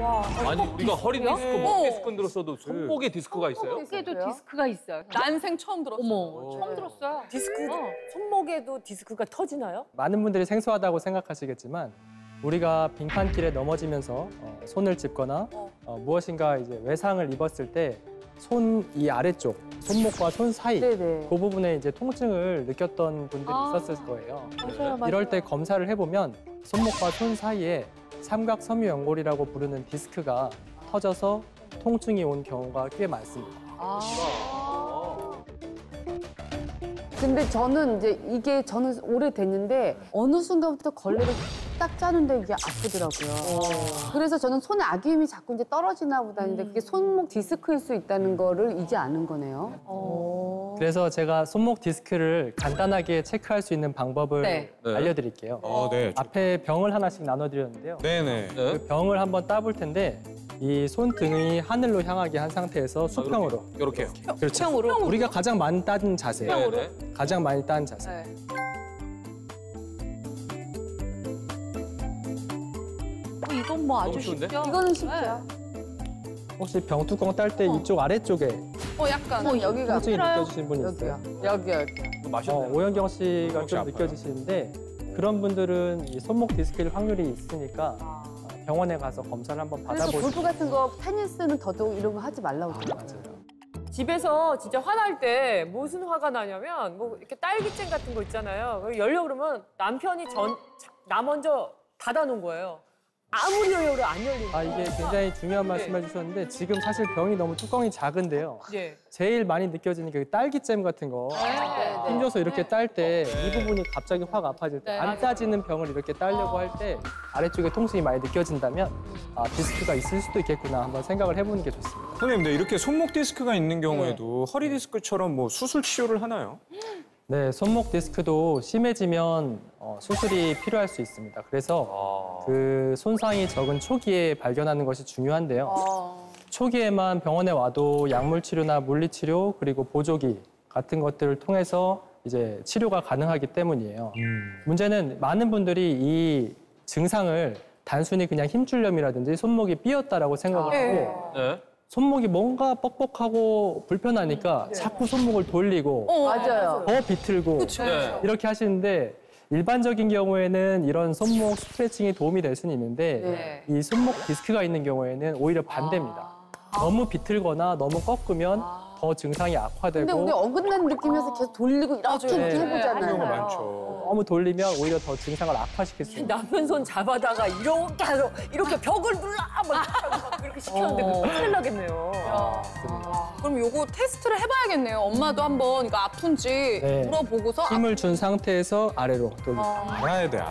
아니 우리가 허리 디스크, 목 디스크는 들었어도 손목에 디스크가 있어요? 손목에도 디스크가 있어요. 난생 처음 들었어요. 어머. 처음 들었어요. 디스크, 손목에도 디스크가 터지나요? 많은 분들이 생소하다고 생각하시겠지만 우리가 빙판길에 넘어지면서 손을 짚거나 무엇인가 이제 외상을 입었을 때 손 이 아래쪽, 손목과 손 사이 네네. 그 부분에 이제 통증을 느꼈던 분들이 있었을 거예요. 맞아요. 이럴 때 검사를 해보면 손목과 손 사이에 삼각섬유연골이라고 부르는 디스크가 터져서 통증이 온 경우가 꽤 많습니다. 근데 저는 이제 저는 오래됐는데 어느 순간부터 걸레를 딱 짜는데 이게 아프더라고요. 그래서 저는 손에 악유힘이 자꾸 이제 떨어지나 보다 했는데 그게 손목 디스크일 수 있다는 거를 이제 아는 거네요. 그래서 제가 손목 디스크를 간단하게 체크할 수 있는 방법을 네. 알려드릴게요. 네. 앞에 병을 하나씩 나눠드렸는데요. 네네. 그 병을 한번 따볼 텐데 이 손등이 하늘로 향하게 한 상태에서 수평으로. 이렇게요. 그렇죠. 우리가 가장 많이 따는 자세. 가장 많이 따는 자세. 네. 이건 뭐 아주 너무 쉬운데? 쉽죠? 이거는 쉽죠. 혹시 병 뚜껑 딸 때 이쪽 아래쪽에 약간. 여기가 통증이 느껴지시는 분이 여기요. 있어요? 여기요. 마셨네. 오연경 씨가 혹시 좀 아파요? 느껴지시는데 그런 분들은 이 손목 디스크일 확률이 있으니까 병원에 가서 검사를 한번 그래서 받아보시고. 골프 같은 거 테니스는 더더욱 이런 거 하지 말라고 그러더라고요. 집에서 진짜 화날 때 무슨 화가 나냐면 뭐 이렇게 딸기잼 같은 거 있잖아요. 열려 그러면 남편이 나 먼저 닫아놓은 거예요. 아무리 열려도 안 열리는 거예요. 이게 굉장히 중요한 말씀해 주셨는데 지금 사실 병이 너무 뚜껑이 작은데요. 예. 제일 많이 느껴지는 게 딸기잼 같은 거 힘줘서 이렇게 딸 때 이 부분이 갑자기 확 아파질 때 안 따지는 병을 이렇게 따려고 할 때 아래쪽에 통증이 많이 느껴진다면 디스크가 있을 수도 있겠구나 한번 생각을 해보는 게 좋습니다. 선생님, 근데 이렇게 손목 디스크가 있는 경우에도 허리 디스크처럼 뭐 수술 치료를 하나요? 네, 손목 디스크도 심해지면 수술이 필요할 수 있습니다. 그래서 그 손상이 적은 초기에 발견하는 것이 중요한데요. 초기에만 병원에 와도 약물 치료나 물리 치료 그리고 보조기 같은 것들을 통해서 이제 치료가 가능하기 때문이에요. 문제는 많은 분들이 이 증상을 단순히 그냥 힘줄염이라든지 손목이 삐었다라고 생각을 하고 네. 손목이 뭔가 뻑뻑하고 불편하니까 자꾸 손목을 돌리고 맞아요. 더 비틀고 네. 이렇게 하시는데 일반적인 경우에는 이런 손목 스트레칭이 도움이 될 수는 있는데 이 손목 디스크가 있는 경우에는 오히려 반대입니다. 너무 비틀거나 너무 꺾으면 더 증상이 악화되고 근데 우리 어긋난 느낌에서 계속 돌리고 이렇게 네. 해보잖아요. 경우가 많죠. 너무 돌리면 오히려 더 증상을 악화시킬 수 있습니다. 남편 손 잡아다가 이렇게 하고 이렇게 벽을 눌러 막 이렇게 시켰는데 그거 큰일 나겠네요. 그럼 요거 테스트를 해봐야겠네요. 엄마도 한번 이거 아픈지 네. 물어보고서 힘을 준 상태에서 아래로 돌리고 알아야 돼.